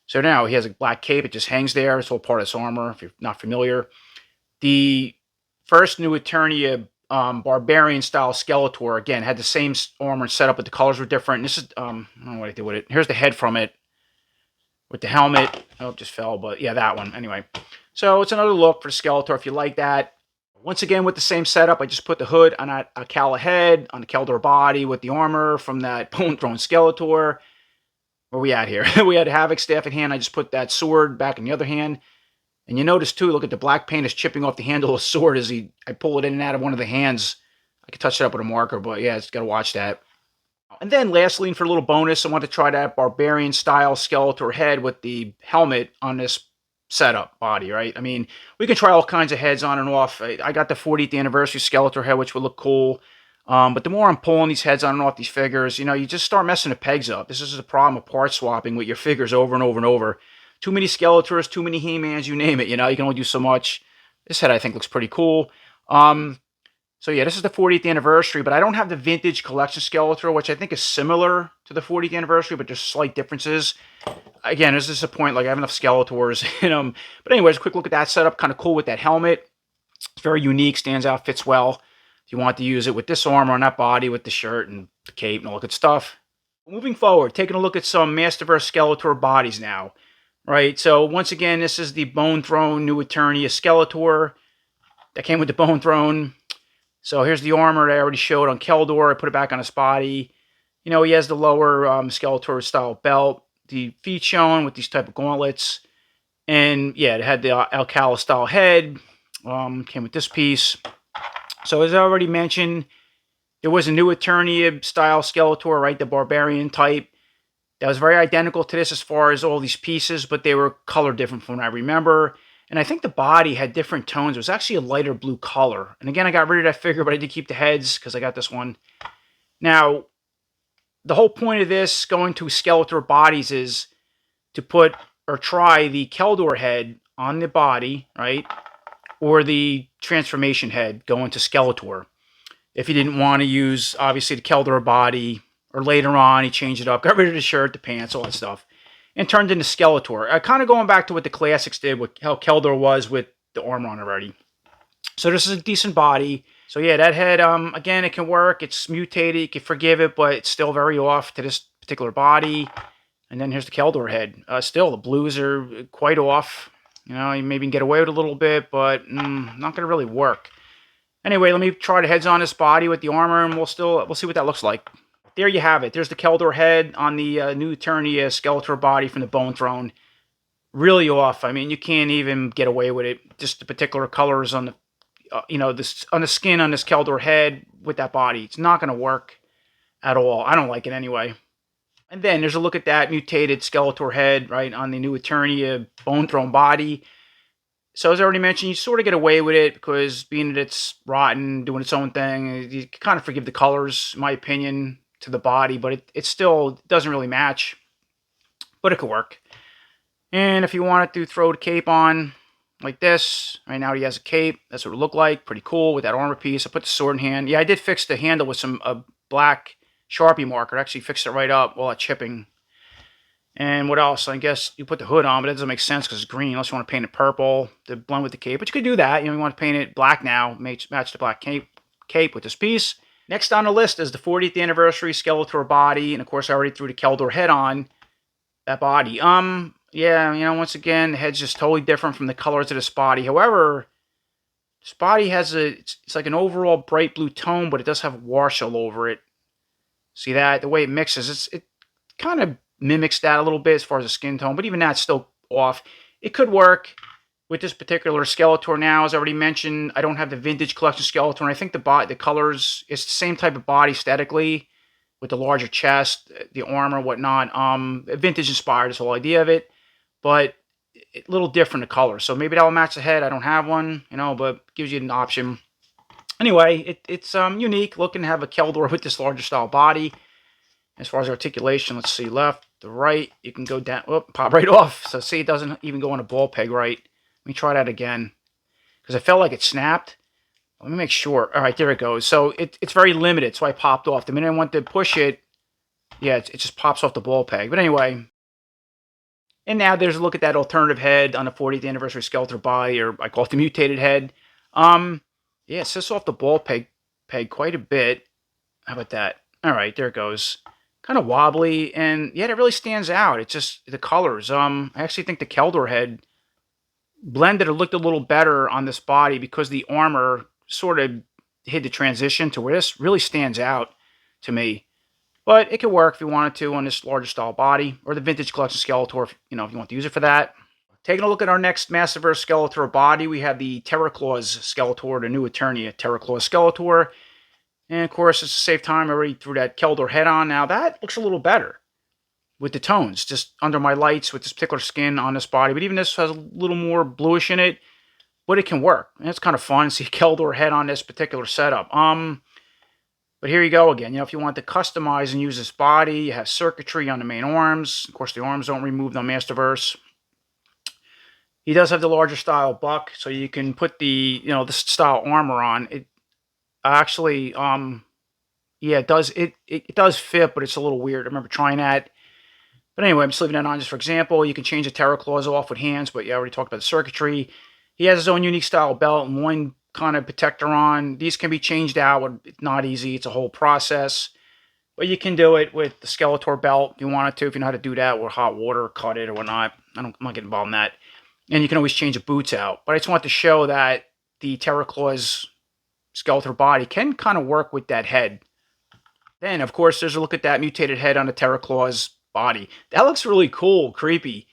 So now he has a black cape. It just hangs there. It's all part of his armor, if you're not familiar. The first new Eternia Barbarian-style Skeletor, again, had the same armor and setup, but the colors were different. And this is, I don't know what I did with it. Here's the head from it with the helmet. Oh, it just fell, but yeah, that one. Anyway, so it's another look for the Skeletor if you like that. Once again, with the same setup, I just put the hood on that Alcala head, on the Keldor body with the armor from that Bone Throne Skeletor. Where we at here? We had a Havoc staff in hand. I just put that sword back in the other hand. And you notice, too, look at the black paint is chipping off the handle of the sword as I pull it in and out of one of the hands. I could touch it up with a marker, but yeah, it's got to watch that. And then lastly, and for a little bonus, I want to try that Barbarian-style Skeletor head with the helmet on this setup body, right? I mean, we can try all kinds of heads on and off. I got the 40th anniversary Skeletor head, which would look cool. But the more I'm pulling these heads on and off these figures, you just start messing the pegs up. This is a problem of part swapping with your figures over and over and over. Too many Skeletors, too many He-Mans, you name it. You can only do so much. This head, I think, looks pretty cool. So yeah, this is the 40th anniversary, but I don't have the vintage collection Skeletor, which I think is similar to the 40th anniversary, but there's slight differences. Again, this is a point, like I have enough Skeletors in them. But anyways, quick look at that setup. Kind of cool with that helmet. It's very unique, stands out, fits well. If you want to use it with this armor on that body, with the shirt and the cape and all that good stuff. Moving forward, taking a look at some Masterverse Skeletor bodies now. right? So once again, this is the Bone Throne New Eternia Skeletor that came with the Bone Throne. So here's the armor that I already showed on Keldor. I put it back on his body. You know, he has the lower Skeletor style belt, the feet shown with these type of gauntlets, and yeah, it had the Alcala style head. Came with this piece. So as I already mentioned, there was a new Eternia style Skeletor, right? The Barbarian type. That was very identical to this as far as all these pieces, but they were color different from what I remember. And I think the body had different tones. It was actually a lighter blue color. And again, I got rid of that figure, but I did keep the heads because I got this one. Now, the whole point of this going to Skeletor bodies is to put or try the Keldor head on the body, right? Or the transformation head going to Skeletor. If he didn't want to use, obviously, the Keldor body, or later on, he changed it up, got rid of the shirt, the pants, all that stuff, and turned into Skeletor. Kind of going back to what the classics did, with how Keldor was with the armor on already. So this is a decent body. So yeah, that head, again, it can work. It's mutated. You can forgive it, but it's still very off to this particular body. And then here's the Keldor head. Still, the blues are quite off. You know, you maybe can get away with it a little bit, but not going to really work. Anyway, let me try the heads on this body with the armor, and we'll see what that looks like. There you have it. There's the Keldor head on the new Eternia Skeletor body from the Bone Throne. Really off. I mean, you can't even get away with it. Just the particular colors on the, on the skin on this Keldor head with that body. It's not going to work at all. I don't like it anyway. And then there's a look at that mutated Skeletor head, right, on the new Eternia Bone Throne body. So as I already mentioned, you sort of get away with it because being that it's rotten, doing its own thing, you kind of forgive the colors, in my opinion, to the body, but it still doesn't really match. But it could work. And if you wanted to throw the cape on like this, right now he has a cape. That's what it looked like. Pretty cool with that armor piece. I put the sword in hand. Yeah, I did fix the handle with some black Sharpie marker. I actually fixed it right up while chipping. And what else? I guess you put the hood on, but it doesn't make sense because it's green unless you want to paint it purple to blend with the cape. But you could do that. You want to paint it black now, match the black cape with this piece. Next on the list is the 40th anniversary Skeletor body, and of course I already threw the Keldor head on that body. Yeah, once again, the head's just totally different from the colors of this body. However, this body has it's like an overall bright blue tone, but it does have wash all over it. See that? The way it mixes, it kind of mimics that a little bit as far as the skin tone, but even that's still off. It could work with this particular Skeletor now. As I already mentioned, I don't have the vintage collection Skeletor, and I think the colors, it's the same type of body aesthetically, with the larger chest, the armor, whatnot. Vintage inspired is the whole idea of it, but a little different the color. So maybe that will match the head. I don't have one, but gives you an option. Anyway, it's unique looking to have a Keldor with this larger style body. As far as articulation, let's see, left to right, you can go down, pop right off. So see, it doesn't even go on a ball peg right. Let me try that again, because I felt like it snapped. Let me make sure. All right, there it goes. So it's very limited, so I popped off. The minute I went to push it, yeah, it just pops off the ball peg. But anyway, and now there's a look at that alternative head on the 40th anniversary Skeletor body, or I call it the mutated head. Yeah, it sits off the ball peg quite a bit. How about that? All right, there it goes. Kind of wobbly, and yet it really stands out. It's just the colors. I actually think the Keldor head blended or looked a little better on this body because the armor sort of hid the transition to where this really stands out to me. But it could work if you wanted to on this larger style body, or the vintage collection Skeletor, if you want to use it for that. Taking a look at our next Masterverse Skeletor body, we have the Terraclaws Skeletor, the new Eternia Terraclaws Skeletor. And of course, it's a safe time. I already threw that Keldor head on. Now that looks a little better with the tones, just under my lights with this particular skin on this body. But even this has a little more bluish in it, but it can work. And it's kind of fun to see Keldor head on this particular setup. But here you go again. If you want to customize and use this body, you have circuitry on the main arms. Of course, the arms don't remove on Masterverse. He does have the larger style buck, so you can put the this style armor on. It actually, yeah, it does fit, but it's a little weird. I remember trying that. But anyway, I'm just leaving that on just for example. You can change the Terraclaws off with hands, but yeah, I already talked about the circuitry. He has his own unique style belt and one kind of protector on. These can be changed out. It's not easy. It's a whole process. But you can do it with the Skeletor belt if you wanted to, if you know how to do that with hot water, cut it or whatnot. I'm not getting involved in that. And you can always change the boots out. But I just want to show that the Terraclaw's Skeletor body can kind of work with that head. Then, of course, there's a look at that mutated head on the Terraclaw's body. That looks really cool, creepy.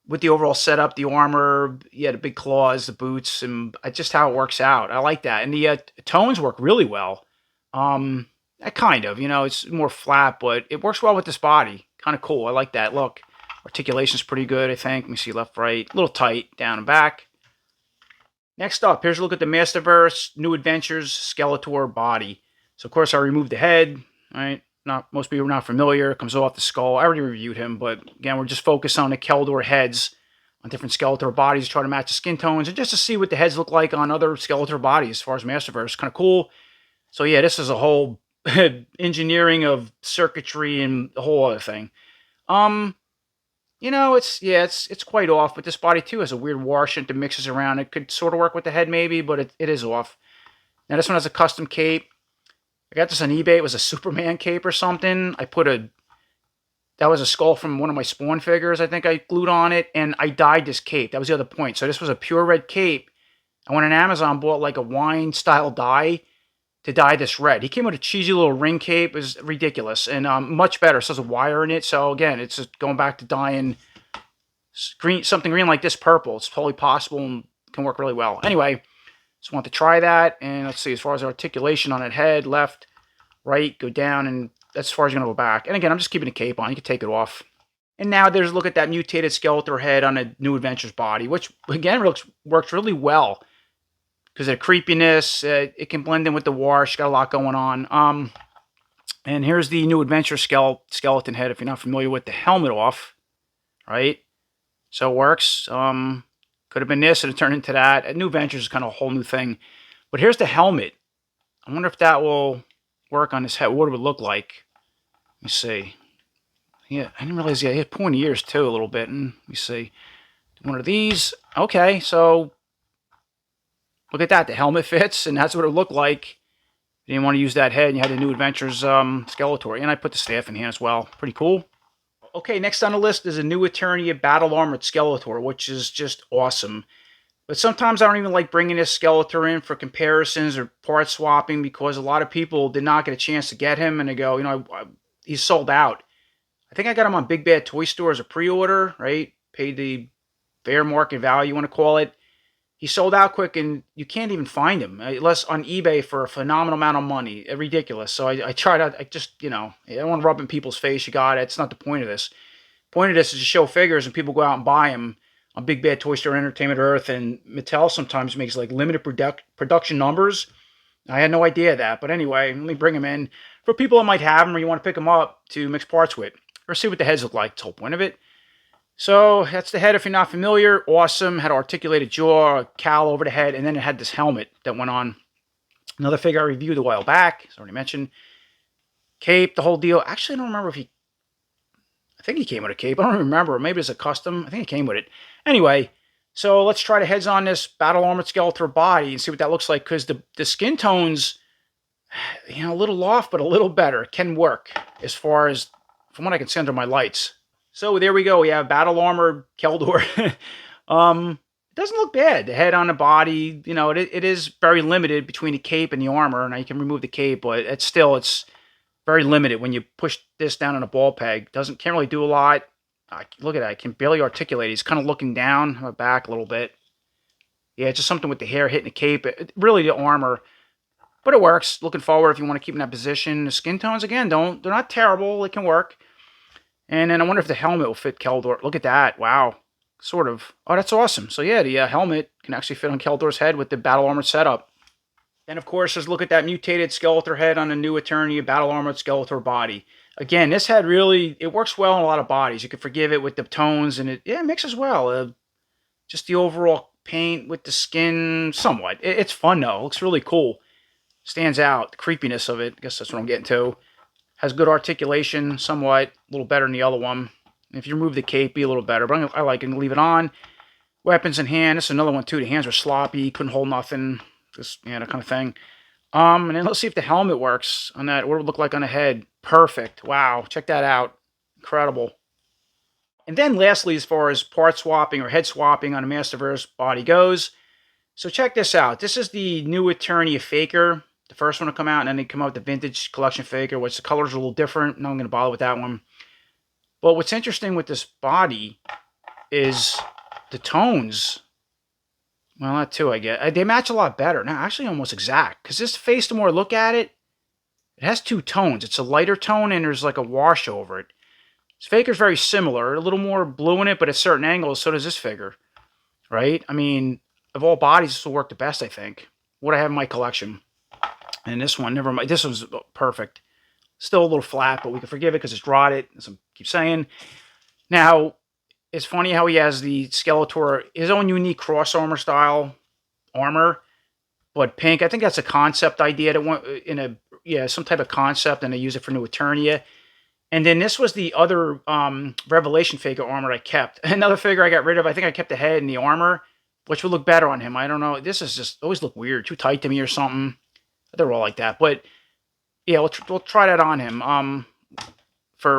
With the overall setup, the armor, yeah, the big claws, the boots, and just how it works out. I like that. And the tones work really well. Kind of, it's more flat, but it works well with this body. Kind of cool. I like that look. Articulation's pretty good, I think. Let me see left, right. A little tight, down and back. Next up, here's a look at the Masterverse New Adventures Skeletor body. So, of course, I removed the head, right? Most people are not familiar. It comes off the skull. I already reviewed him, but again, we're just focused on the Keldor heads on different Skeletor bodies, try to match the skin tones, and just to see what the heads look like on other Skeletor bodies as far as Masterverse. Kind of cool. So yeah, this is a whole engineering of circuitry and the whole other thing. It's quite off, but this body too has a weird wash that mixes around. It could sort of work with the head maybe, but it is off. Now this one has a custom cape. I got this on eBay. It was a Superman cape or something. That was a skull from one of my Spawn figures, I think I glued on it, and I dyed this cape. That was the other point. So this was a pure red cape. I went on Amazon, bought like a wine-style dye to dye this red. He came with a cheesy little ring cape. It was ridiculous, and much better. It still has a wire in it. So again, it's just going back to dyeing something green like this purple. It's totally possible and can work really well. Anyway, just want to try that, and let's see, as far as articulation on that head, left, right, go down, and that's as far as you're going to go back. And again, I'm just keeping the cape on. You can take it off. And now there's a look at that mutated Skeletor head on a New Adventures body, which, again, works really well. Because of the creepiness, it can blend in with the wash. Got a lot going on. And here's the New Adventure skeleton head, if you're not familiar with the helmet off. Right? So it works. Could have been this, and it turned into that. New Adventures is kind of a whole new thing. But here's the helmet. I wonder if that will work on his head. What it would look like. Let me see. Yeah, I didn't realize he had pointy ears too a little bit. And let me see. One of these. Okay, so look at that. The helmet fits, and that's what it looked like. You didn't want to use that head, and you had the New Adventures Skeletor. And I put the staff in here as well. Pretty cool. Okay, next on the list is a new Eternia Battle Armored Skeletor, which is just awesome. But sometimes I don't even like bringing this Skeletor in for comparisons or part swapping because a lot of people did not get a chance to get him, and they go, he's sold out. I think I got him on Big Bad Toy Store as a pre-order, right? Paid the fair market value, you want to call it. He sold out quick, and you can't even find him, unless on eBay for a phenomenal amount of money. Ridiculous. So I tried out, I don't want to rub in people's face. You got it. It's not the point of this. The point of this is to show figures, and people go out and buy them on Big Bad Toy Store, Entertainment Earth, and Mattel sometimes makes like limited production numbers. I had no idea of that. But anyway, let me bring them in for people that might have them or you want to pick them up to mix parts with. Or see what the heads look like. That's the whole point of it. So that's the head if you're not familiar. Awesome. Had articulated jaw, a cowl over the head, and then it had this helmet that went on. Another figure I reviewed a while back, as already mentioned. Cape, the whole deal. Actually, I don't remember if I think he came with a cape. I don't remember. Maybe it's a custom. I think he came with it. Anyway, so let's try the heads on this Battle Armored Skeletor body and see what that looks like, because the skin tones, a little off, but a little better. It can work as far as from what I can see under my lights. So there we go. We have Battle Armored Keldor. It doesn't look bad. The head on the body, it is very limited between the cape and the armor. Now you can remove the cape, but it's very limited when you push this down on a ball peg. Can't really do a lot. Look at that. I can barely articulate. He's kind of looking down, back a little bit. Yeah, just something with the hair hitting the cape. Really the armor. But it works. Looking forward if you want to keep in that position. The skin tones, again, they're not terrible. It can work. And then I wonder if the helmet will fit Keldor. Look at that. Wow. Sort of. Oh, that's awesome. So yeah, the helmet can actually fit on Keldor's head with the Battle Armored setup. Then, of course, let's look at that mutated Skeletor head on the new Eternia Battle Armored Skeletor body. Again, this head really, it works well in a lot of bodies. You can forgive it with the tones, and it mixes well. Just the overall paint with the skin, somewhat. It's fun, though. It looks really cool. Stands out. The creepiness of it. I guess that's what I'm getting to. Has good articulation, somewhat. A little better than the other one. If you remove the cape, be a little better. But I like it and leave it on. Weapons in hand. This is another one, too. The hands are sloppy. Couldn't hold nothing. Just, that kind of thing. And then let's see if the helmet works on that. What it would look like on the head. Perfect. Wow. Check that out. Incredible. And then lastly, as far as part swapping or head swapping on a Masterverse body goes, so check this out. This is the new Eternia Faker, the first one to come out, and then they come out with the Vintage Collection Faker, which the colors are a little different. No, I'm going to bother with that one. But what's interesting with this body is the tones. Well, that too, I get. They match a lot better. Now, actually almost exact. Because this face, the more I look at it, it has two tones. It's a lighter tone, and there's like a wash over it. This Faker's very similar. A little more blue in it, but at certain angles, so does this figure. Right? I mean, of all bodies, this will work the best, I think. What I have in my collection. And this one, never mind. This one's perfect. Still a little flat, but we can forgive it because it's rotted, as I keep saying. Now, it's funny how he has the Skeletor, his own unique cross armor style armor, but pink. I think that's a concept idea that went in a some type of concept, and they use it for New Eternia. And then this was the other Revelation figure armor I kept. Another figure I got rid of. I think I kept the head and the armor, which would look better on him. I don't know. This is just always look weird, too tight to me or something. They're all like that, but yeah, we'll try that on him.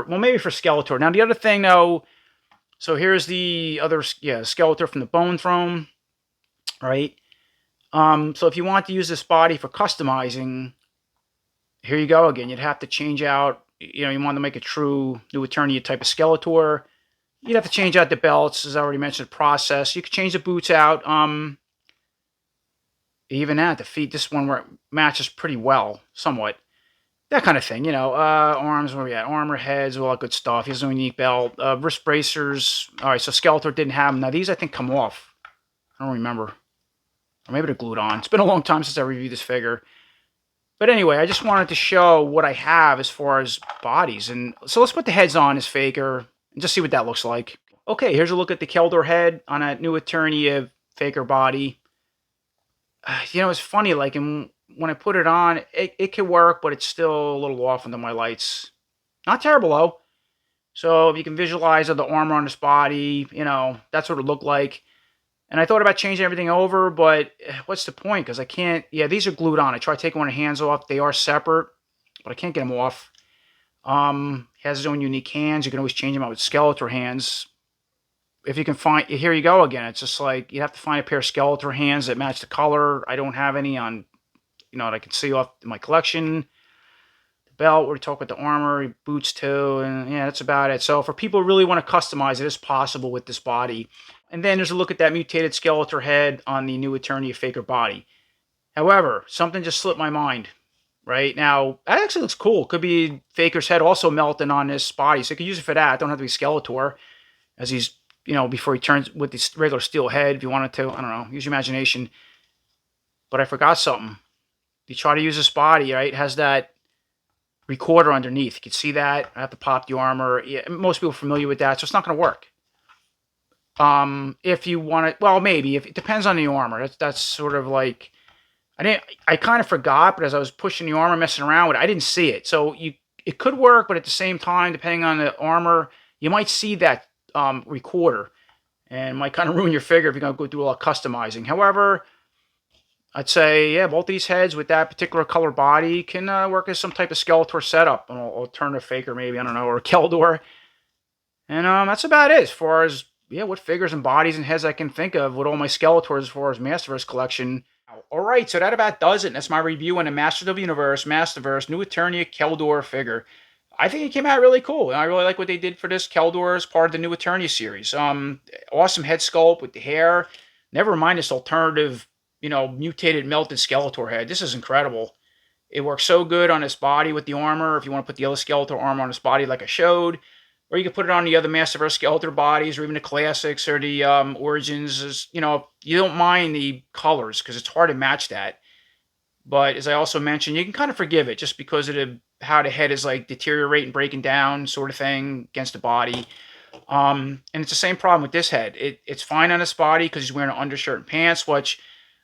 Maybe for Skeletor. Now the other thing though. So here's the other, Skeletor from the Bone Throne, right? So if you want to use this body for customizing, here you go again. You'd have to change out, you want to make a true New Eternia type of Skeletor. You'd have to change out the belts, as I already mentioned, the process. You could change the boots out. Even at the feet, this one matches pretty well, somewhat. That kind of thing, arms, where we at? Armor, heads, all that good stuff. He has a unique belt. Wrist bracers. All right, so Skeletor didn't have them. Now, these, I think, come off. I don't remember. Or maybe they're glued on. It's been a long time since I reviewed this figure. But anyway, I just wanted to show what I have as far as bodies. And so let's put the heads on as Faker and just see what that looks like. Okay, here's a look at the Keldor head on a New Eternia Faker body. It's funny, like, when I put it on, it can work, but it's still a little off under my lights. Not terrible, though. So if you can visualize the armor on this body, that's what it looked like. And I thought about changing everything over, but what's the point? Because I can't, these are glued on. I tried taking one of the hands off. They are separate, but I can't get them off. He has his own unique hands. You can always change them out with Skeletor hands. If you can find, here you go again. It's just like, you have to find a pair of Skeletor hands that match the color. I don't have any on, that I can see off in my collection. The belt, we talk about the armor, boots too, and that's about it. So for people who really want to customize it, it's possible with this body. And then there's a look at that mutated Skeletor head on the New Eternia Faker body. However, something just slipped my mind. Right now, that actually looks cool. Could be Faker's head also melting on this body, so you could use it for that. Don't have to be Skeletor, as he's, before he turns with this regular steel head. If you wanted to, I don't know, use your imagination. But I forgot something. If you try to use this body, right, it has that recorder underneath. You can see that. I have to pop the armor. Yeah, most people are familiar with that, so it's not going to work. If you want it, well, maybe. If it depends on the armor. That's sort of like, I kind of forgot, but as I was pushing the armor, messing around with it, I didn't see it. So it could work, but at the same time, depending on the armor, you might see that recorder, and it might kind of ruin your figure if you're going to go through a lot of customizing. However, I'd say, both these heads with that particular color body can work as some type of Skeletor setup, an alternative Faker maybe, I don't know, or a Keldor. And that's about it as far as, what figures and bodies and heads I can think of with all my Skeletors as far as Masterverse collection. Alright, so that about does it. That's my review on the Masters of the Universe, Masterverse, New Eternia Keldor figure. I think it came out really cool. I really like what they did for this Keldor as part of the New Eternia series. Awesome head sculpt with the hair. Never mind this alternative, mutated, melted Skeletor head. This is incredible. It works so good on his body with the armor. If you want to put the other Skeletor armor on his body like I showed. Or you can put it on the other Masterverse Skeletor bodies, or even the classics, or the origins. You don't mind the colors, because it's hard to match that. But as I also mentioned, you can kind of forgive it, just because of how the head is like deteriorating, breaking down, sort of thing, against the body. And it's the same problem with this head. It's fine on his body, because he's wearing an undershirt and pants, which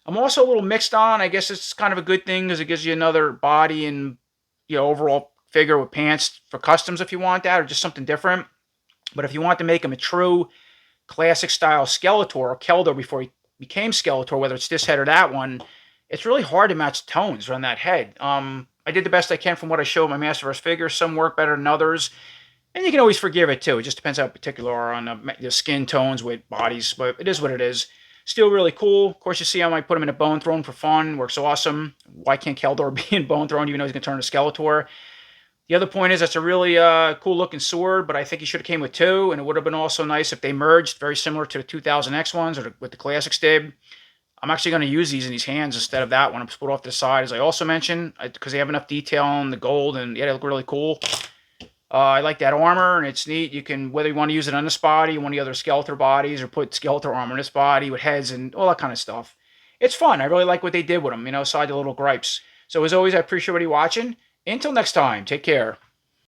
I'm also a little mixed on. I guess it's kind of a good thing, because it gives you another body and overall figure with pants for customs if you want that, or just something different. But if you want to make him a true classic style Skeletor or Keldor before he became Skeletor, whether it's this head or that one, it's really hard to match tones on that head. I did the best I can from what I showed my Masterverse figures. Some work better than others. And you can always forgive it too. It just depends how particular are on the skin tones with bodies, but it is what it is. Still really cool. Of course, you see how I put him in a Bone Throne for fun. Works awesome. Why can't Keldor be in Bone Throne even though he's going to turn to Skeletor? The other point is that's a really cool looking sword, but I think he should have came with two, and it would have been also nice if they merged, very similar to the 2000X ones or what the Classics did. I'm actually going to use these in these hands instead of that one. I'm split off to the side, as I also mentioned, because they have enough detail on the gold, and yeah, they look really cool. I like that armor, and it's neat. You can, whether you want to use it on this body, one of the other Skeletor bodies, or put Skeletor armor on this body with heads and all that kind of stuff. It's fun. I really like what they did with them, aside the little gripes. So as always, I appreciate everybody watching. Until next time, take care.